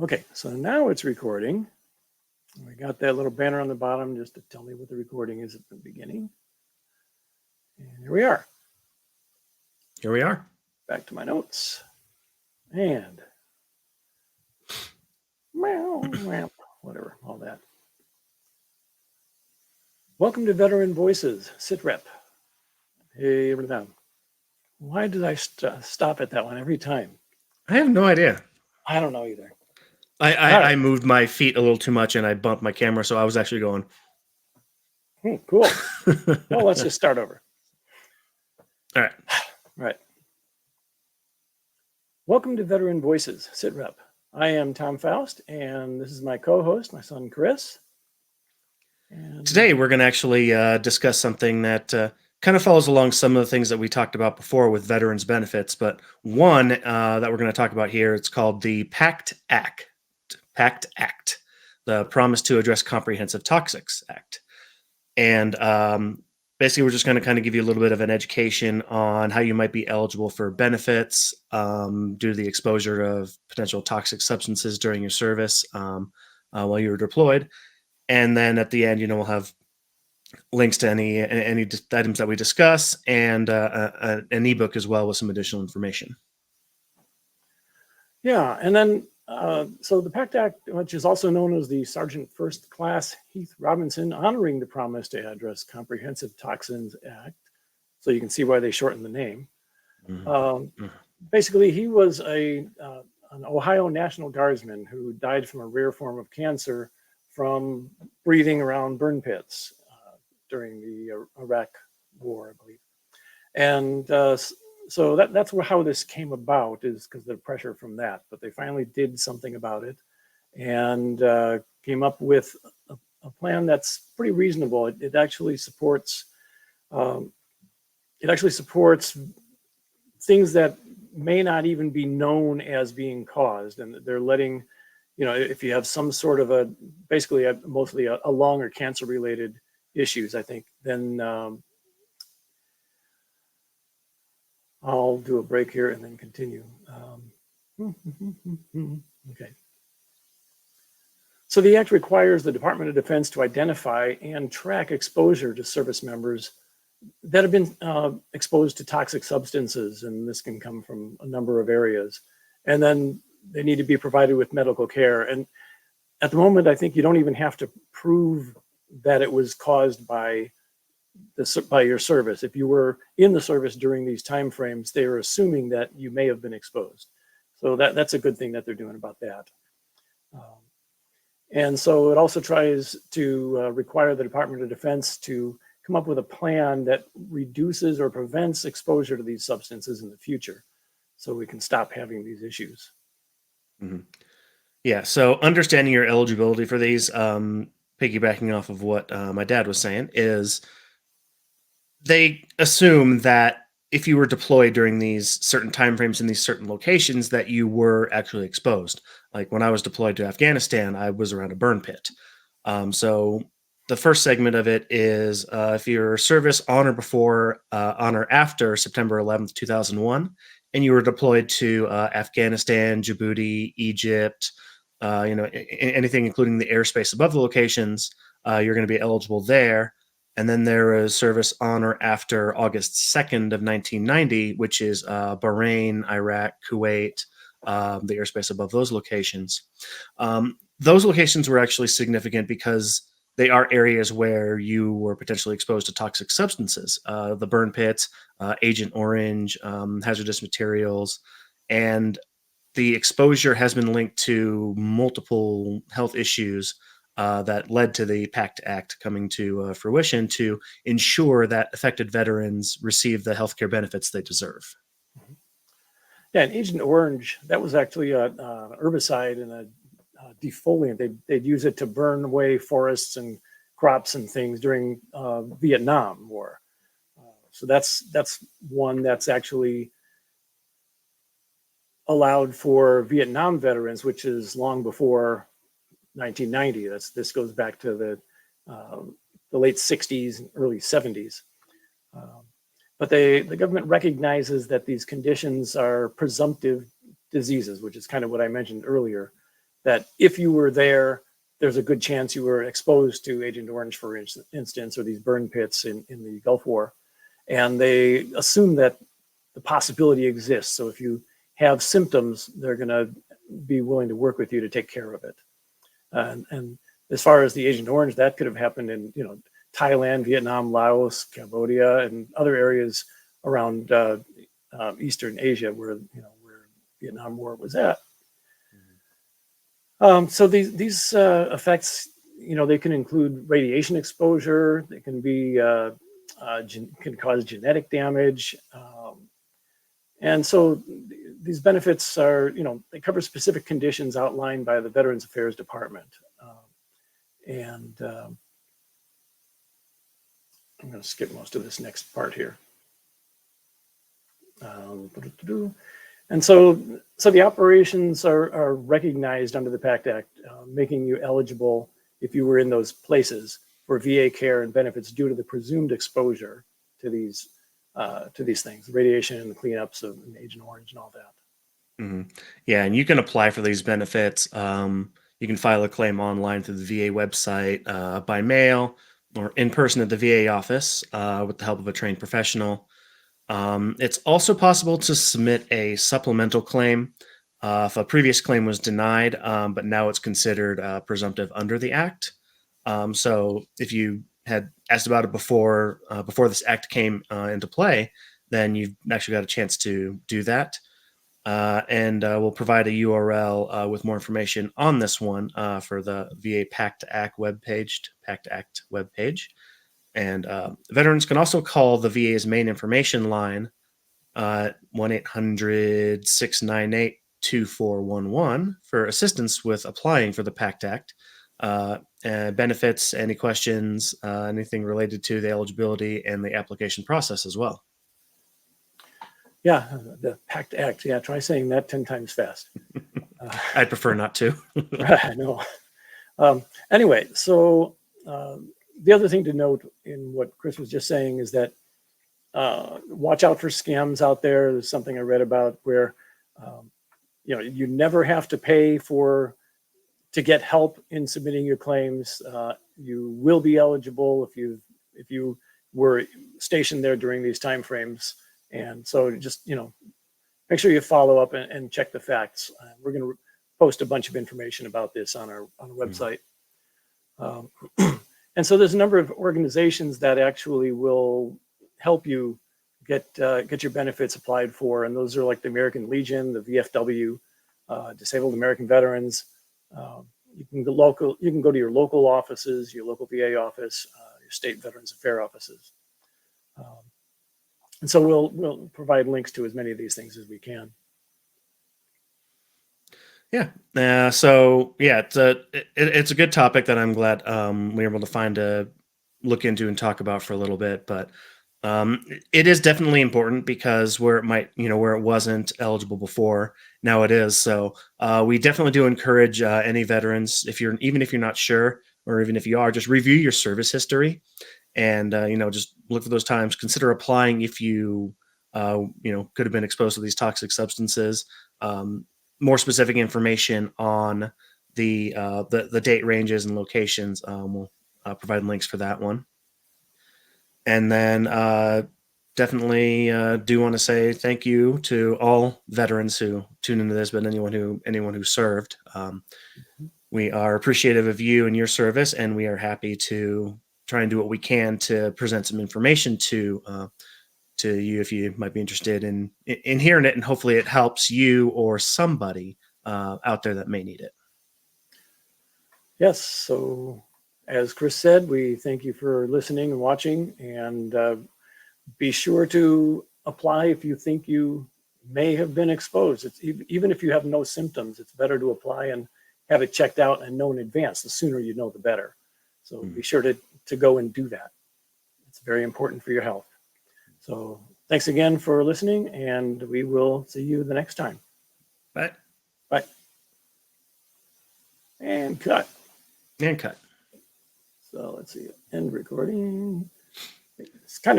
Okay, so now it's recording. We got that little banner on the bottom just to tell me what the recording is at the beginning. And here we are. Here we are. Back to my notes. And whatever, all that. Welcome to Veteran Voices, SITREP. Hey, everyone. Why did I stop at that one every time? I have no idea. I don't know either. I moved my feet a little too much and I bumped my camera, so I was actually going. Cool. Well, let's just start over. All right. Right. Welcome to Veteran Voices, SITREP. I am Tom Faust, and this is my co-host, my son Chris. And today we're going to actually discuss something that kind of follows along some of the things that we talked about before with veterans benefits, but one that we're going to talk about here, it's called the PACT Act. PACT Act, the Promise to Address Comprehensive Toxics Act. And basically, we're just going to kind of give you a little bit of an education on how you might be eligible for benefits due to the exposure of potential toxic substances during your service while you were deployed. And then at the end, we'll have links to any items that we discuss and an ebook as well with some additional information. Yeah, and then so the PACT Act, which is also known as the Sergeant First Class Heath Robinson Honoring the Promise to Address Comprehensive Toxins Act. So you can see why they shortened the name. Basically, he was an Ohio National Guardsman who died from a rare form of cancer from breathing around burn pits during the Iraq War, I believe. And so that's how this came about, is because of the pressure from that. But they finally did something about it and came up with a plan that's pretty reasonable. It actually supports things that may not even be known as being caused, and they're letting, if you have some sort of mostly a lung or cancer related issues, I think, then I'll do a break here and then continue. Okay. So the Act requires the Department of Defense to identify and track exposure to service members that have been exposed to toxic substances, and this can come from a number of areas. And then they need to be provided with medical care. And at the moment, I think you don't even have to prove that it was caused by your service. If you were in the service during these time frames, they are assuming that you may have been exposed. So that's a good thing that they're doing about that. And so it also tries to require the Department of Defense to come up with a plan that reduces or prevents exposure to these substances in the future, so we can stop having these issues. Mm-hmm. Yeah, so understanding your eligibility for these, piggybacking off of what my dad was saying, is they assume that if you were deployed during these certain timeframes in these certain locations, that you were actually exposed. Like when I was deployed to Afghanistan, I was around a burn pit. So the first segment of it is if your service on or after September 11th, 2001, and you were deployed to Afghanistan, Djibouti, Egypt, anything including the airspace above the locations, you're going to be eligible there. And then there is service on or after August 2nd of 1990, which is Bahrain, Iraq, Kuwait, the airspace above those locations. Those locations were actually significant because they are areas where you were potentially exposed to toxic substances, the burn pits, Agent Orange, hazardous materials, and the exposure has been linked to multiple health issues that led to the PACT Act coming to fruition to ensure that affected veterans receive the healthcare benefits they deserve. Yeah, and Agent Orange, that was actually an herbicide and a defoliant. They'd use it to burn away forests and crops and things during Vietnam War. So that's one that's actually allowed for Vietnam veterans, which is long before 1990. This goes back to the late 60s, early 70s. But the government recognizes that these conditions are presumptive diseases, which is kind of what I mentioned earlier. that if you were there, there's a good chance you were exposed to Agent Orange, for instance, or these burn pits in the Gulf War. And they assume that the possibility exists. So if you have symptoms, they're going to be willing to work with you to take care of it. And as far as the Agent Orange, that could have happened in, Thailand, Vietnam, Laos, Cambodia, and other areas around Eastern Asia where Vietnam War was at. So these effects, they can include radiation exposure. They can be can cause genetic damage, and so these benefits are, they cover specific conditions outlined by the Veterans Affairs Department, and I'm going to skip most of this next part here. And so the operations are recognized under the PACT Act, making you eligible if you were in those places for VA care and benefits due to the presumed exposure to these things, the radiation and the cleanups of Agent Orange and all that. Mm-hmm. Yeah, and you can apply for these benefits. You can file a claim online through the VA website, by mail, or in person at the VA office with the help of a trained professional. It's also possible to submit a supplemental claim if a previous claim was denied, but now it's considered presumptive under the Act. So if you had asked about it before this Act came into play, then you've actually got a chance to do that. And we'll provide a URL with more information on this one for the VA PACT Act webpage. And veterans can also call the VA's main information line, 1-800-698-2411 for assistance with applying for the PACT Act. And benefits, any questions, anything related to the eligibility and the application process as well. Yeah, the PACT Act. Yeah, try saying that 10 times fast. I'd prefer not to. I know. Anyway, so the other thing to note in what Chris was just saying is that watch out for scams out there. There's something I read about where you never have to pay to get help in submitting your claims. You will be eligible if you were stationed there during these timeframes. And so just, make sure you follow up and check the facts. We're going to post a bunch of information about this on our website. And so there's a number of organizations that actually will help you get your benefits applied for. And those are like the American Legion, the VFW, Disabled American Veterans. You can go to your local offices, your local VA office, your state Veterans Affairs offices. And so we'll provide links to as many of these things as we can. Yeah. So yeah, it's a good topic that I'm glad we were able to find to look into and talk about for a little bit. But it is definitely important because where it wasn't eligible before, now it is. So we definitely do encourage any veterans, even if you're not sure, or even if you are, just review your service history. And just look for those times. Consider applying if you could have been exposed to these toxic substances. More specific information on the date ranges and locations. We'll provide links for that one. And then definitely do want to say thank you to all veterans who tune into this, but anyone who served. We are appreciative of you and your service, and we are happy to try and do what we can to present some information to you if you might be interested in hearing it, and hopefully it helps you or somebody out there that may need it. Yes. So as Chris said, we thank you for listening and watching, and be sure to apply if you think you may have been exposed. Even if you have no symptoms, it's better to apply and have it checked out and know in advance. The sooner you know, the better. So be sure to go and do that. It's very important for your health. So thanks again for listening, and we will see you the next time. Bye. Bye. And cut. And cut. So let's see. End recording. It's kind of